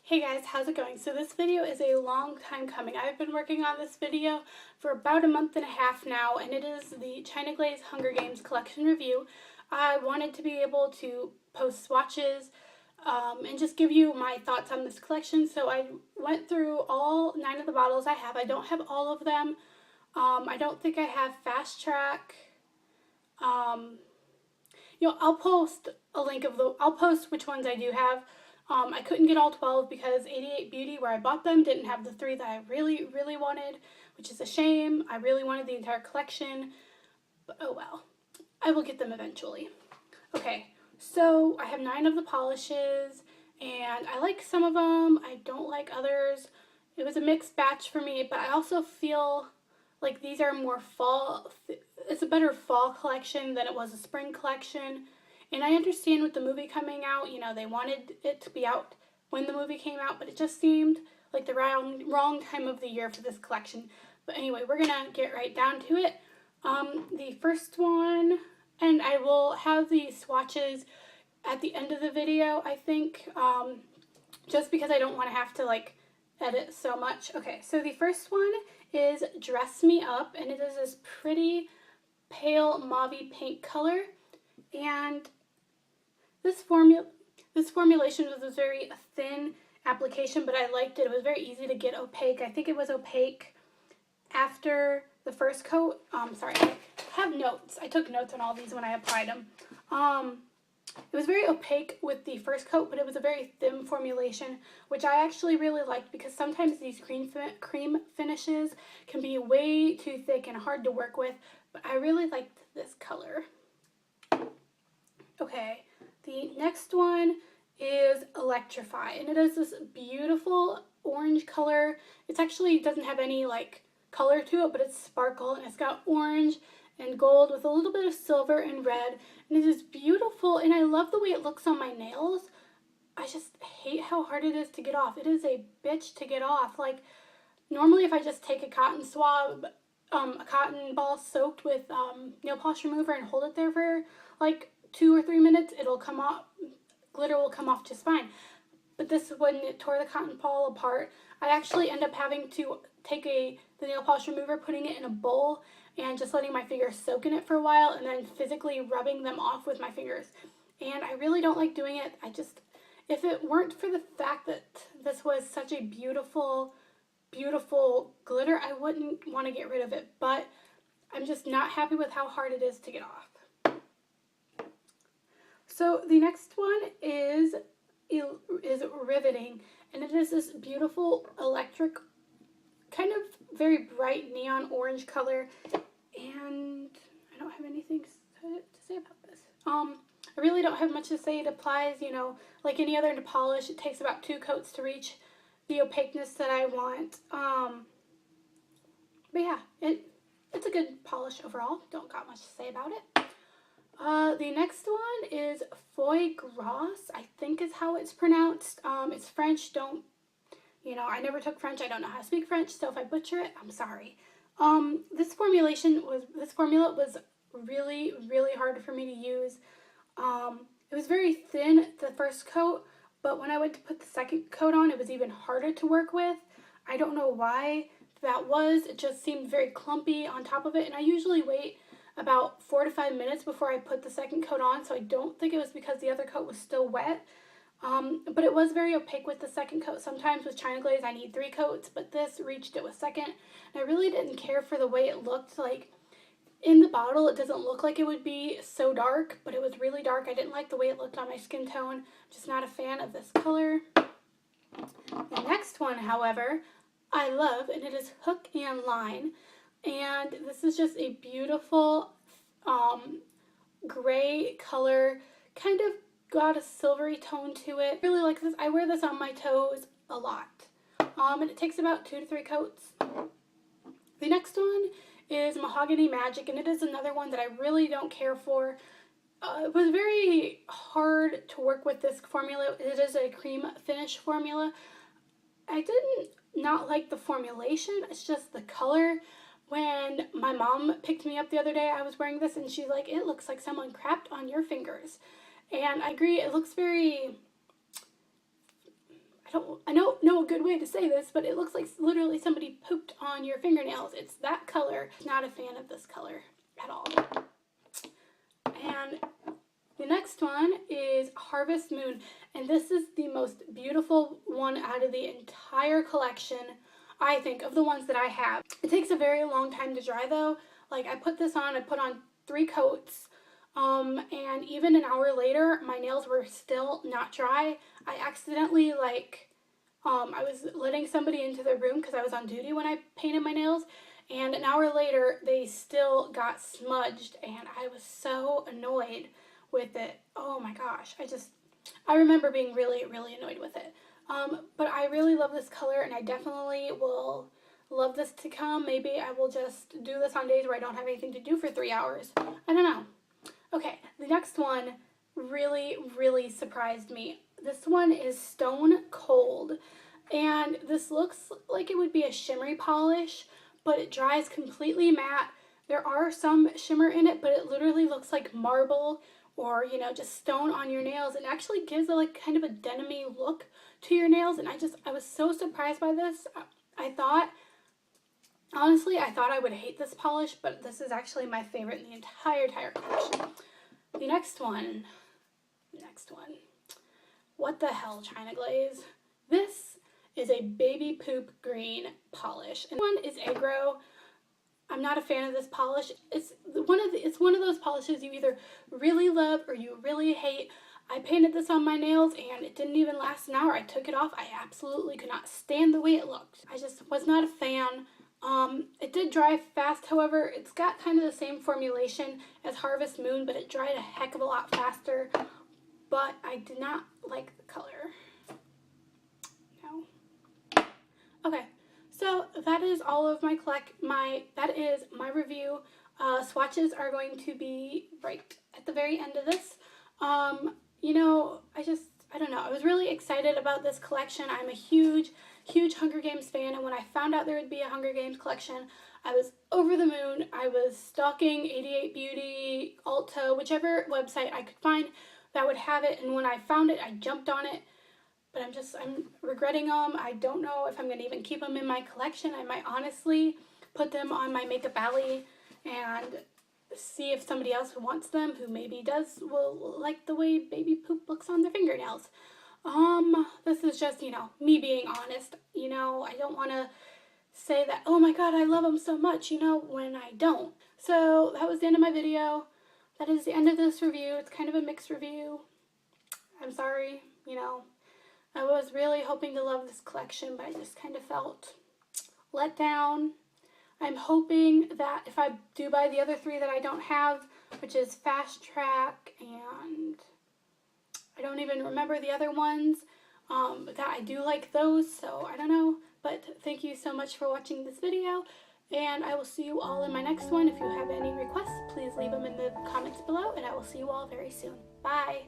Hey guys, how's it going? So this video is a long time coming. I've been working on this video for about a month and a half now, and it is the China Glaze Hunger Games collection review. I wanted to be able to post swatches and just give you my thoughts on this collection. So I went through all 9 of the bottles I have. I don't have all of them. I don't think I have Fast Track. I'll post a link of I'll post which ones I do have. I couldn't get all 12 because 88 Beauty, where I bought them, didn't have the 3 that I really, really wanted, which is a shame. I really wanted the entire collection, but oh well. I will get them eventually. Okay, so I have 9 of the polishes, and I like some of them. I don't like others. It was a mixed batch for me, but I also feel like these are more fall. It's a better fall collection than it was a spring collection. And I understand with the movie coming out, they wanted it to be out when the movie came out, but it just seemed like the wrong time of the year for this collection. But anyway, we're going to get right down to it. The first one, and I will have the swatches at the end of the video, I think, just because I don't want to have to, edit so much. Okay, so the first one is Dress Me Up, and it is this pretty pale mauve pink color. And this formulation was a very thin application, but I liked it. It was very easy to get opaque. I think it was opaque after the first coat. Sorry, I have notes. I took notes on all these when I applied them. It was very opaque with the first coat, but it was a very thin formulation, which I actually really liked because sometimes these cream finishes can be way too thick and hard to work with, but I really liked this color. Okay, the next one is Electrify, and it is this beautiful orange color. It actually doesn't have any color to it, but it's sparkle, and it's got orange and gold with a little bit of silver and red, and it is beautiful, and I love the way it looks on my nails. I just hate how hard it is to get off. It is a bitch to get off. Normally if I just take a cotton swab, a cotton ball soaked with nail polish remover and hold it there for 2 or 3 minutes, it'll come off, glitter will come off just fine. But this, when it tore the cotton ball apart, I actually end up having to take the nail polish remover, putting it in a bowl, and just letting my fingers soak in it for a while, and then physically rubbing them off with my fingers. And I really don't like doing it. If it weren't for the fact that this was such a beautiful, beautiful glitter, I wouldn't want to get rid of it. But I'm just not happy with how hard it is to get off. So the next one is Riveting, and it is this beautiful electric, kind of very bright neon orange color, and I don't have anything to say about this. I really don't have much to say. It applies, like any other polish. It takes about 2 coats to reach the opaqueness that I want. But yeah, it's a good polish overall. Don't got much to say about it. The next one is Foie Gras, I think is how it's pronounced. It's French. I never took French. I don't know how to speak French, so if I butcher it, I'm sorry. This formula was really, really hard for me to use. It was very thin, the first coat, but when I went to put the second coat on, it was even harder to work with. I don't know why that was. It just seemed very clumpy on top of it, and I usually wait about 4 to 5 minutes before I put the second coat on, so I don't think it was because the other coat was still wet. But it was very opaque with the second coat. Sometimes with China Glaze I need 3 coats, but this reached it with second. And I really didn't care for the way it looked. In the bottle it doesn't look like it would be so dark, but it was really dark. I didn't like the way it looked on my skin tone. I'm just not a fan of this color. The next one, however, I love, and it is Hook and Line. And this is just a beautiful gray color, kind of got a silvery tone to it. I really like this. I wear this on my toes a lot. And it takes about 2 to 3 coats. The next one is Mahogany Magic, and it is another one that I really don't care for. It was very hard to work with this formula. It is a cream finish formula. I didn't not like the formulation. It's just the color. When my mom picked me up the other day, I was wearing this, and she's like, it looks like someone crapped on your fingers. And I agree, it looks very, I I don't know a good way to say this, but it looks like literally somebody pooped on your fingernails. It's that color. Not a fan of this color at all. And the next one is Harvest Moon, and this is the most beautiful one out of the entire collection, I think, of the ones that I have. It takes a very long time to dry though. Like, I put this on, I put on 3 coats, and even an hour later, my nails were still not dry. I accidentally, like, I was letting somebody into the room because I was on duty when I painted my nails, and an hour later, they still got smudged, and I was so annoyed with it. Oh my gosh, I remember being really, really annoyed with it. But I really love this color, and I definitely will love this to come. Maybe I will just do this on days where I don't have anything to do for 3 hours. I don't know. Okay, the next one really, really surprised me. This one is Stone Cold, and this looks like it would be a shimmery polish, but it dries completely matte. There are some shimmer in it, but it literally looks like marble or, you know, just stone on your nails. It actually gives a, like, kind of a denim-y look to your nails, and I was so surprised by this. Honestly, I thought I would hate this polish, but this is actually my favorite in the entire collection. The next one. What the hell, China Glaze? This is a baby poop green polish, and one is Aggro. I'm not a fan of this polish. It's one of those polishes you either really love or you really hate. I painted this on my nails and it didn't even last an hour. I took it off. I absolutely could not stand the way it looked. I just was not a fan. It did dry fast, however. It's got kind of the same formulation as Harvest Moon, but it dried a heck of a lot faster. But I did not like the color. No. Okay. So that is all of that is my review. Swatches are going to be right at the very end of this. You know, I don't know. I was really excited about this collection. I'm a huge Hunger Games fan, and when I found out there would be a Hunger Games collection, I was over the moon. I was stalking 88 Beauty, Ulta, whichever website I could find that would have it, and when I found it, I jumped on it. But I'm regretting them. I don't know if I'm going to even keep them in my collection. I might honestly put them on my Makeup Alley and see if somebody else who wants them, who maybe will like the way baby poop looks on their fingernails. This is just, you know, me being honest. You know, I don't want to say that, oh my god, I love them so much, you know, when I don't. So that was the end of my video. That is the end of this review. It's kind of a mixed review. I'm sorry, you know. I was really hoping to love this collection, but I just kind of felt let down. I'm hoping that if I do buy the other 3 that I don't have, which is Fast Track, and I don't even remember the other ones, that I do like those, so I don't know. But thank you so much for watching this video, and I will see you all in my next one. If you have any requests, please leave them in the comments below, and I will see you all very soon. Bye!